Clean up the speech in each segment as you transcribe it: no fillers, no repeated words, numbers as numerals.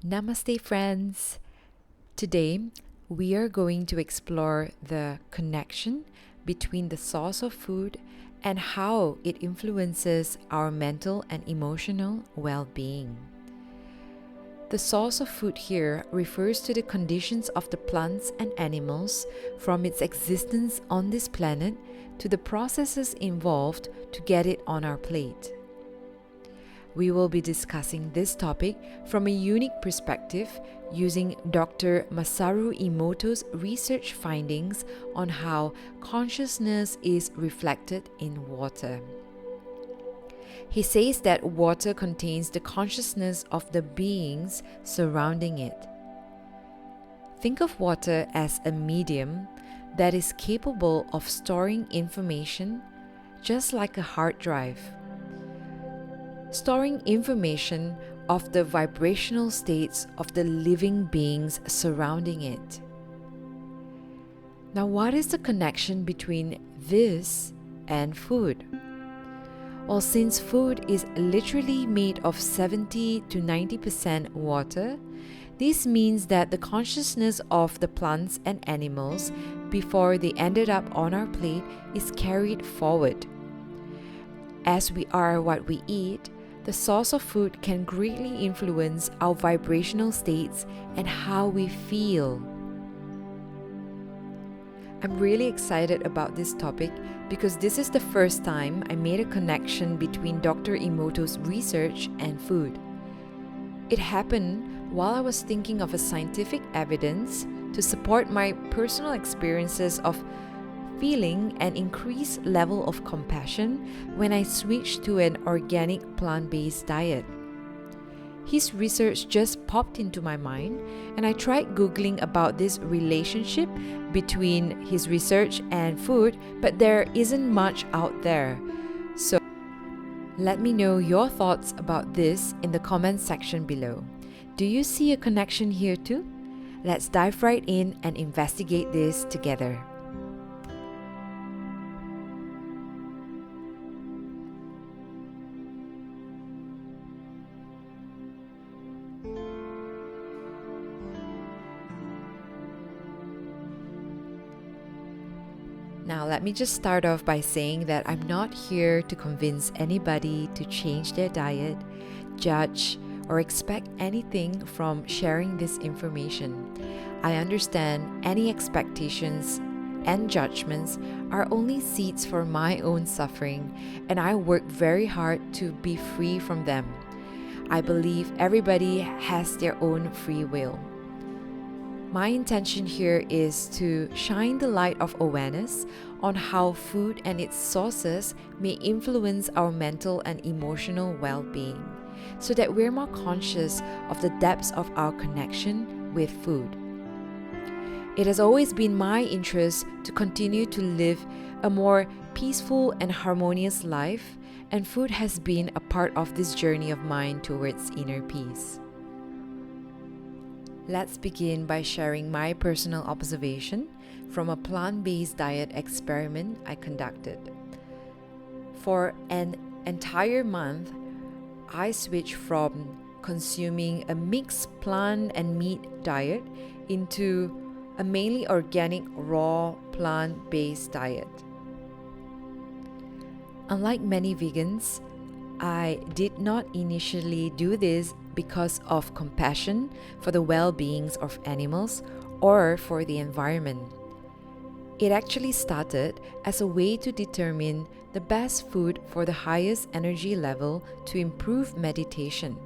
Namaste Friends! Today, we are going to explore the connection between the source of food and how it influences our mental and emotional well-being. The source of food here refers to the conditions of the plants and animals from its existence on this planet to the processes involved to get it on our plate. We will be discussing this topic from a unique perspective using Dr. Masaru Emoto's research findings on how consciousness is reflected in water. He says that water contains the consciousness of the beings surrounding it. Think of water as a medium that is capable of storing information, just like a hard drive. Storing information of the vibrational states of the living beings surrounding it. Now, what is the connection between this and food? Well, since food is literally made of 70 to 90% water, this means that the consciousness of the plants and animals before they ended up on our plate is carried forward. As we are what we eat, the source of food can greatly influence our vibrational states and how we feel. I'm really excited about this topic because this is the first time I made a connection between Dr. Emoto's research and food. It happened while I was thinking of a scientific evidence to support my personal experiences of feeling an increased level of compassion when I switched to an organic plant-based diet. His research just popped into my mind, and I tried Googling about this relationship between his research and food, but there isn't much out there. So let me know your thoughts about this in the comments section below. Do you see a connection here too? Let's dive right in and investigate this together. Now, let me just start off by saying that I'm not here to convince anybody to change their diet, judge, or expect anything from sharing this information. I understand any expectations and judgments are only seeds for my own suffering, and I work very hard to be free from them. I believe everybody has their own free will. My intention here is to shine the light of awareness on how food and its sources may influence our mental and emotional well-being, so that we're more conscious of the depths of our connection with food. It has always been my interest to continue to live a more peaceful and harmonious life, and food has been a part of this journey of mine towards inner peace. Let's begin by sharing my personal observation from a plant-based diet experiment I conducted. For an entire month, I switched from consuming a mixed plant and meat diet into a mainly organic, raw, plant-based diet. Unlike many vegans, I did not initially do this because of compassion for the well-beings of animals or for the environment. It actually started as a way to determine the best food for the highest energy level to improve meditation.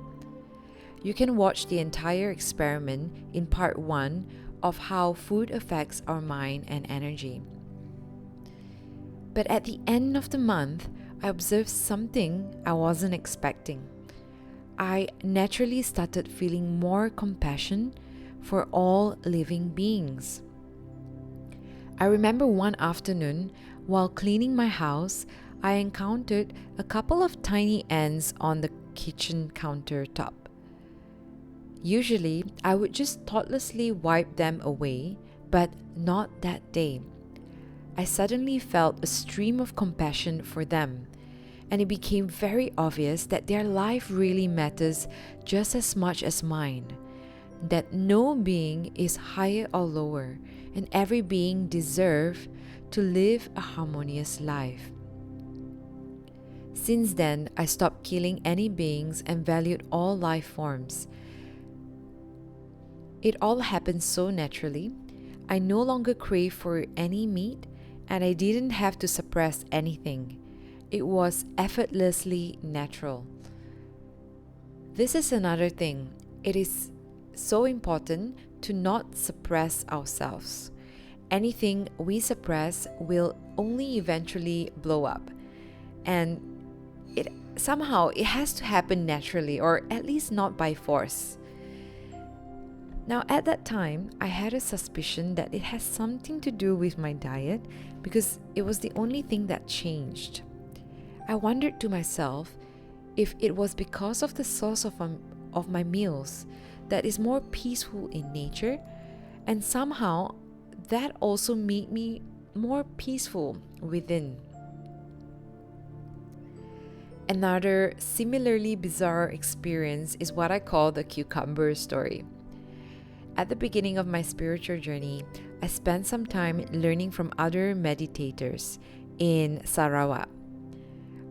You can watch the entire experiment in part 1 of how food affects our mind and energy. But at the end of the month, I observed something I wasn't expecting. I naturally started feeling more compassion for all living beings. I remember one afternoon, while cleaning my house, I encountered a couple of tiny ants on the kitchen countertop. Usually, I would just thoughtlessly wipe them away, but not that day. I suddenly felt a stream of compassion for them, and it became very obvious that their life really matters just as much as mine. that no being is higher or lower, and every being deserves to live a harmonious life. Since then, I stopped killing any beings and valued all life forms. It all happened so naturally. I no longer crave for any meat, and I didn't have to suppress anything. It was effortlessly natural. This is another thing. It is so important to not suppress ourselves. Anything we suppress will only eventually blow up. And it has to happen naturally, or at least not by force. Now, at that time, I had a suspicion that it has something to do with my diet because it was the only thing that changed. I wondered to myself if it was because of the source of my meals that is more peaceful in nature, and somehow that also made me more peaceful within. Another similarly bizarre experience is what I call the cucumber story. At the beginning of my spiritual journey, I spent some time learning from other meditators in Sarawak.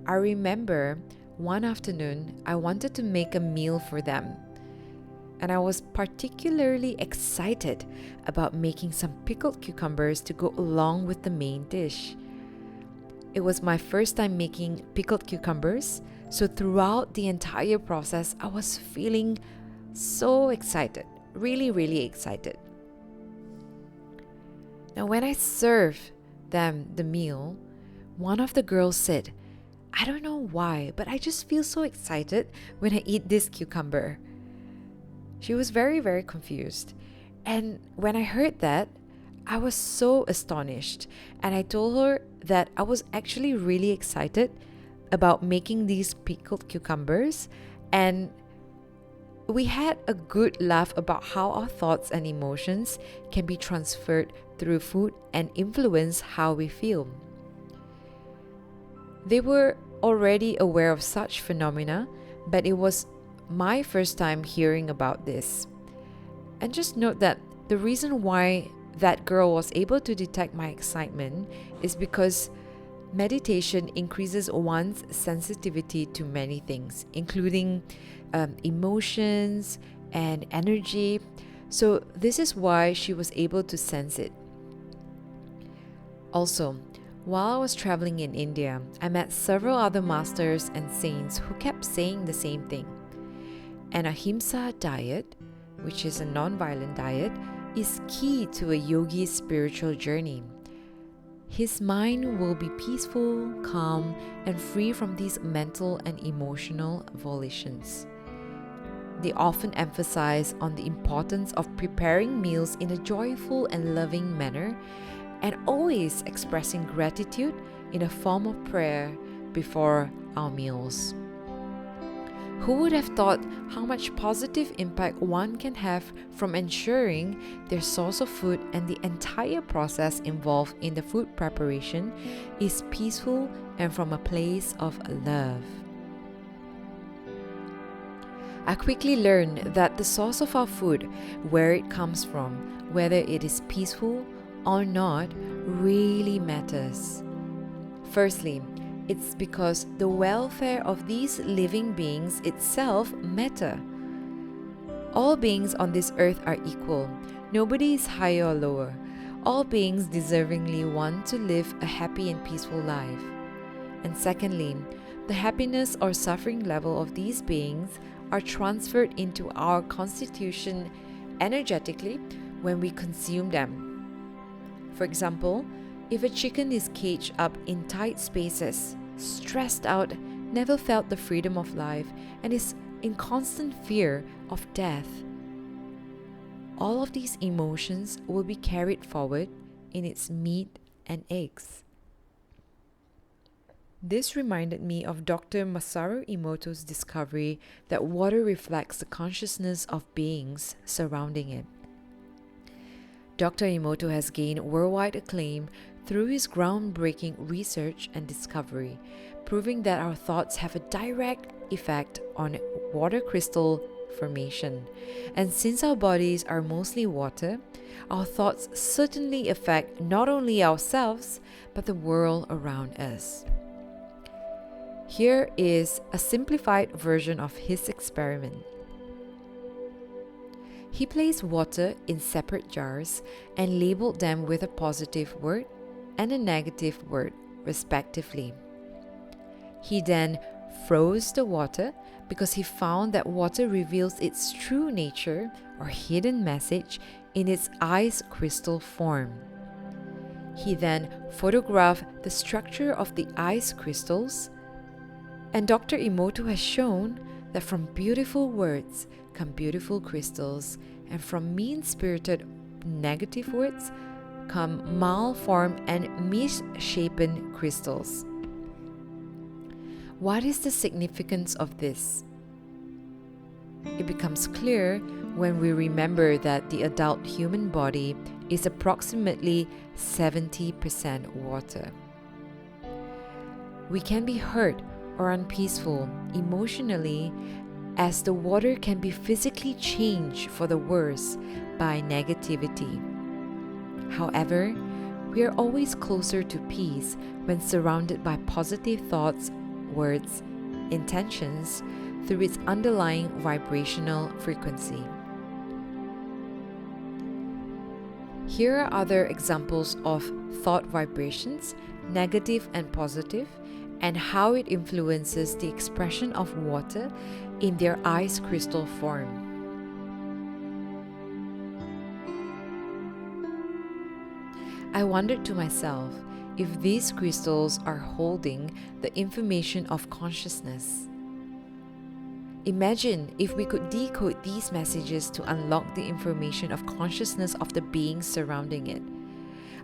I remember one afternoon I wanted to make a meal for them, and I was particularly excited about making some pickled cucumbers to go along with the main dish. It was my first time making pickled cucumbers, so throughout the entire process, I was feeling so excited, really, really excited. Now, when I served them the meal, one of the girls said, "I don't know why, but I just feel so excited when I eat this cucumber." She was very, very confused. And when I heard that, I was so astonished. And I told her that I was actually really excited about making these pickled cucumbers. And we had a good laugh about how our thoughts and emotions can be transferred through food and influence how we feel. They were already aware of such phenomena, but it was my first time hearing about this. And just note that the reason why that girl was able to detect my excitement is because meditation increases one's sensitivity to many things, including emotions and energy. So this is why she was able to sense it. Also, while I was traveling in India, I met several other masters and saints who kept saying the same thing. An ahimsa diet, which is a non-violent diet, is key to a yogi's spiritual journey. His mind will be peaceful, calm, and free from these mental and emotional volitions. They often emphasize on the importance of preparing meals in a joyful and loving manner, and always expressing gratitude in a form of prayer before our meals. Who would have thought how much positive impact one can have from ensuring their source of food and the entire process involved in the food preparation is peaceful and from a place of love? I quickly learned that the source of our food, where it comes from, whether it is peaceful or not, really matters. Firstly, it's because the welfare of these living beings itself matter. All beings on this earth are equal. Nobody is higher or lower. All beings deservingly want to live a happy and peaceful life. And secondly, the happiness or suffering level of these beings are transferred into our constitution energetically when we consume them. For example, if a chicken is caged up in tight spaces, stressed out, never felt the freedom of life, and is in constant fear of death, all of these emotions will be carried forward in its meat and eggs. This reminded me of Dr. Masaru Emoto's discovery that water reflects the consciousness of beings surrounding it. Dr. Emoto has gained worldwide acclaim through his groundbreaking research and discovery, proving that our thoughts have a direct effect on water crystal formation. And since our bodies are mostly water, our thoughts certainly affect not only ourselves, but the world around us. Here is a simplified version of his experiment. He placed water in separate jars and labeled them with a positive word and a negative word, respectively. He then froze the water because he found that water reveals its true nature or hidden message in its ice crystal form. He then photographed the structure of the ice crystals, and Dr. Emoto has shown that from beautiful words come beautiful crystals, and from mean-spirited negative words come malformed and misshapen crystals. What is the significance of this? It becomes clear when we remember that the adult human body is approximately 70% water. We can be hurt or unpeaceful emotionally, as the water can be physically changed for the worse by negativity. However, we are always closer to peace when surrounded by positive thoughts, words, intentions through its underlying vibrational frequency. Here are other examples of thought vibrations, negative and positive, and how it influences the expression of water in their ice crystal form. I wondered to myself if these crystals are holding the information of consciousness. Imagine if we could decode these messages to unlock the information of consciousness of the beings surrounding it.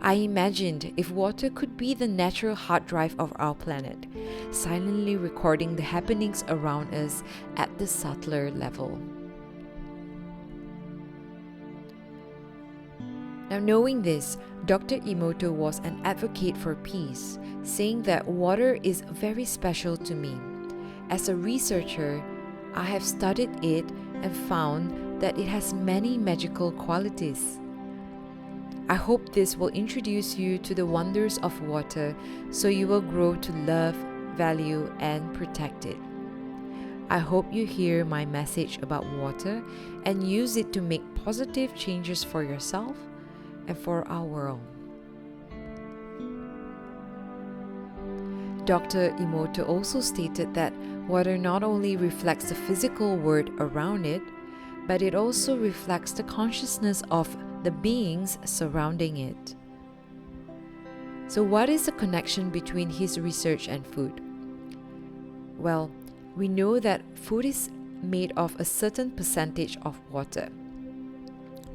I imagined if water could be the natural hard drive of our planet, silently recording the happenings around us at the subtler level. Now, knowing this, Dr. Emoto was an advocate for peace, saying that water is very special to me. As a researcher, I have studied it and found that it has many magical qualities. I hope this will introduce you to the wonders of water so you will grow to love, value, and protect it. I hope you hear my message about water and use it to make positive changes for yourself and for our world. Dr. Emoto also stated that water not only reflects the physical world around it, but it also reflects the consciousness of the beings surrounding it. So what is the connection between his research and food? Well, we know that food is made of a certain percentage of water.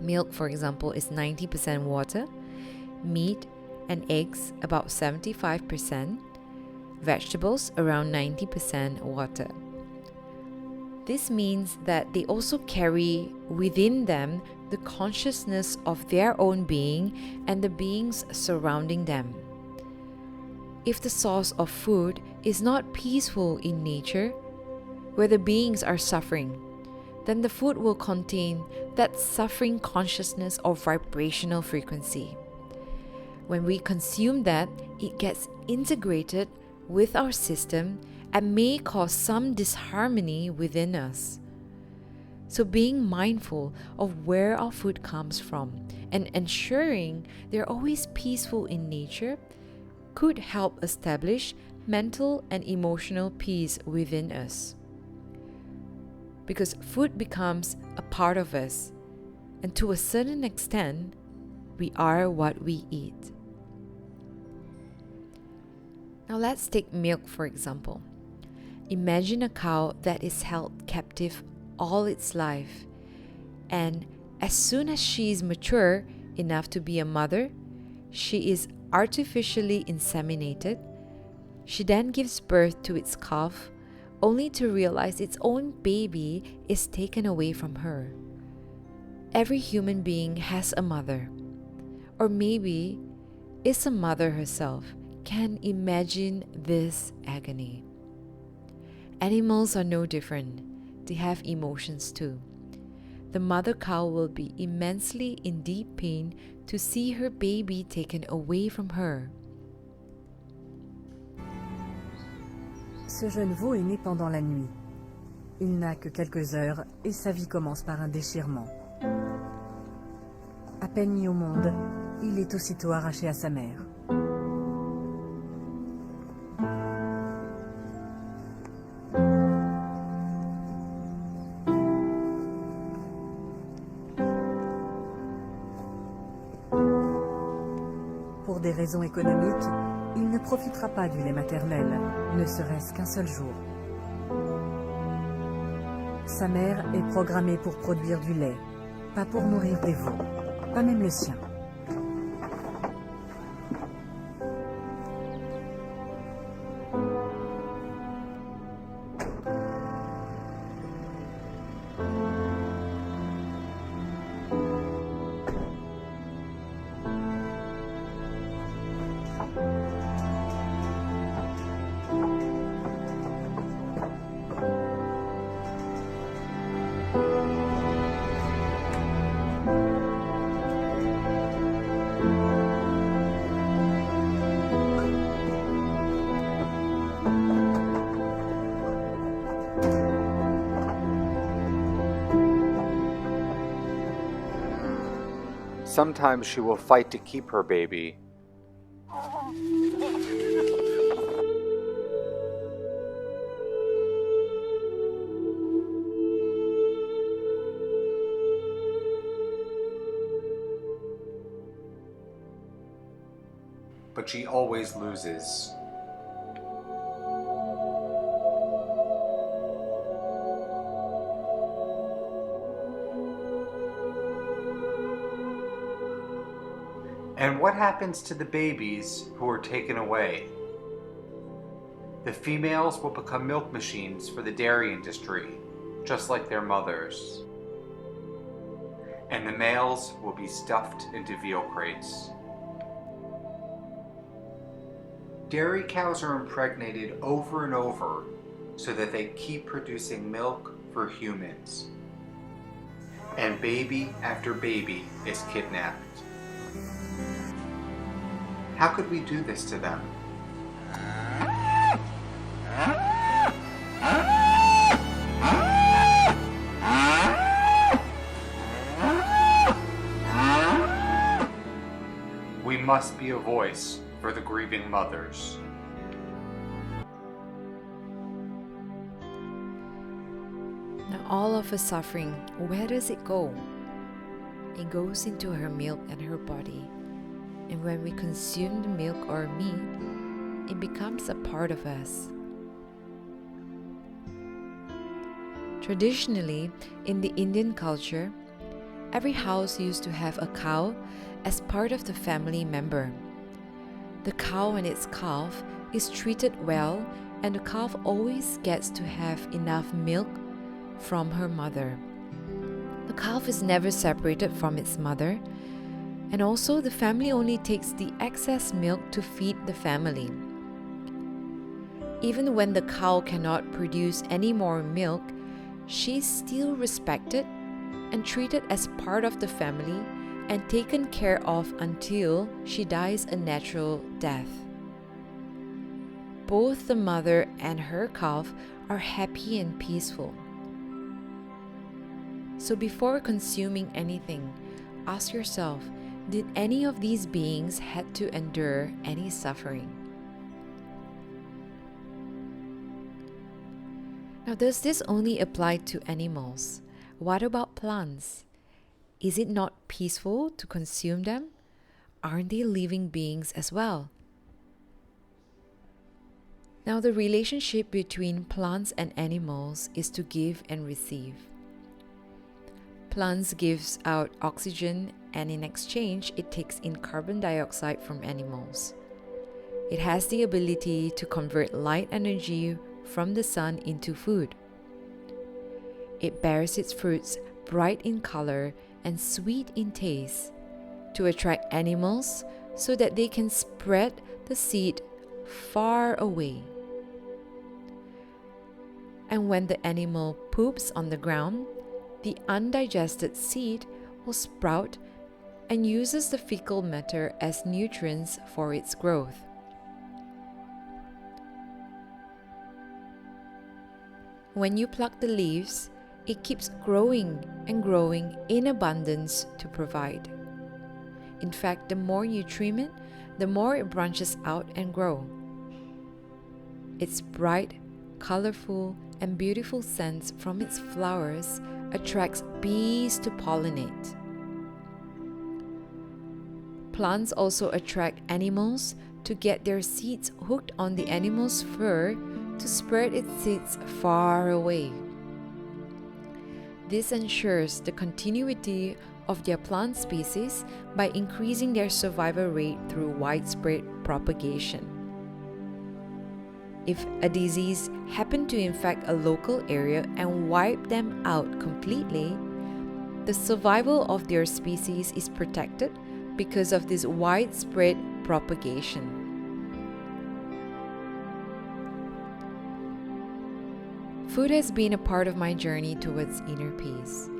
Milk, for example, is 90% water, meat and eggs about 75%, vegetables around 90% water. This means that they also carry within them the consciousness of their own being and the beings surrounding them. If the source of food is not peaceful in nature, where the beings are suffering, then the food will contain that suffering consciousness or vibrational frequency. When we consume that, it gets integrated with our system and may cause some disharmony within us. So being mindful of where our food comes from and ensuring they're always peaceful in nature could help establish mental and emotional peace within us. Because food becomes a part of us, and to a certain extent, we are what we eat. Now let's take milk for example. Imagine a cow that is held captive all its life, and as soon as she is mature enough to be a mother, she is artificially inseminated. She then gives birth to its calf, only to realize its own baby is taken away from her. Every human being has a mother, or maybe is a mother herself. Can imagine this agony. Animals are no different. they have emotions too. The mother cow will be immensely in deep pain to see her baby taken away from her. Ce jeune veau est né pendant la nuit. Il n'a que quelques heures et sa vie commence par un déchirement. À peine mis au monde, il est aussitôt arraché à sa mère. Pour des raisons économiques, il ne profitera pas du lait maternel, ne serait-ce qu'un seul jour. Sa mère est programmée pour produire du lait, pas pour nourrir des veaux, pas même le sien. Sometimes she will fight to keep her baby. But she always loses. And what happens to the babies who are taken away? The females will become milk machines for the dairy industry, just like their mothers. And the males will be stuffed into veal crates. Dairy cows are impregnated over and over so that they keep producing milk for humans. And baby after baby is kidnapped. How could we do this to them? We must be a voice for the grieving mothers. Now, all of her suffering, where does it go? It goes into her milk and her body. And when we consume the milk or meat, it becomes a part of us. Traditionally, in the Indian culture, every house used to have a cow as part of the family member. The cow and its calf is treated well, and the calf always gets to have enough milk from her mother. The calf is never separated from its mother, and also the family only takes the excess milk to feed the family. Even when the cow cannot produce any more milk, she is still respected and treated as part of the family and taken care of until she dies a natural death. Both the mother and her calf are happy and peaceful. So before consuming anything, ask yourself, did any of these beings had to endure any suffering? Now, does this only apply to animals? What about plants? Is it not peaceful to consume them? Aren't they living beings as well? Now, the relationship between plants and animals is to give and receive. Plants gives out oxygen, and in exchange, it takes in carbon dioxide from animals. It has the ability to convert light energy from the sun into food. It bears its fruits bright in color and sweet in taste to attract animals so that they can spread the seed far away. And when the animal poops on the ground, the undigested seed will sprout and uses the fecal matter as nutrients for its growth. When you pluck the leaves, it keeps growing and growing in abundance to provide. In fact, the more you trim it, the more it branches out and grows. Its bright, colorful, and beautiful scents from its flowers attracts bees to pollinate. Plants also attract animals to get their seeds hooked on the animal's fur to spread its seeds far away. This ensures the continuity of their plant species by increasing their survival rate through widespread propagation. If a disease happened to infect a local area and wipe them out completely, the survival of their species is protected because of this widespread propagation. Food has been a part of my journey towards inner peace.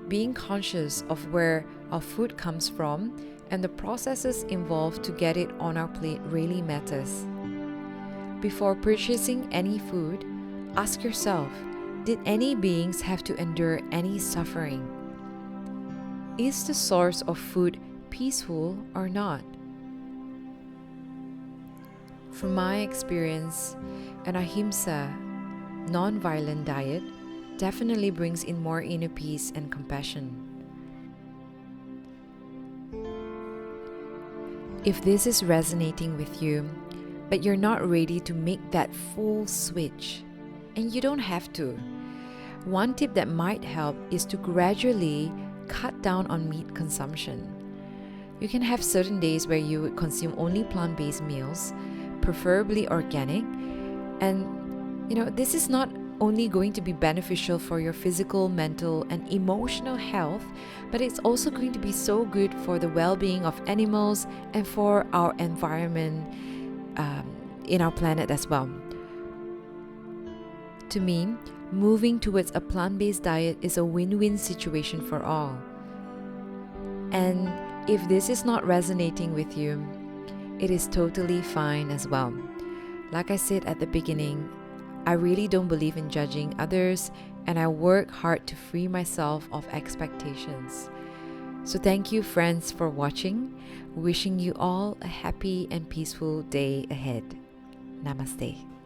Being conscious of where our food comes from and the processes involved to get it on our plate really matters. Before purchasing any food, ask yourself, did any beings have to endure any suffering? Is the source of food peaceful or not? From my experience, an ahimsa, non-violent diet definitely brings in more inner peace and compassion. If this is resonating with you, but you're not ready to make that full switch, and you don't have to, one tip that might help is to gradually cut down on meat consumption. You can have certain days where you would consume only plant-based meals, preferably organic, and this is not only going to be beneficial for your physical, mental, and emotional health, but it's also going to be so good for the well-being of animals and for our environment in our planet as well. To me, moving towards a plant-based diet is a win-win situation for all. And if this is not resonating with you, it is totally fine as well. Like I said at the beginning, I really don't believe in judging others, and I work hard to free myself of expectations. So thank you, friends, for watching. Wishing you all a happy and peaceful day ahead. Namaste.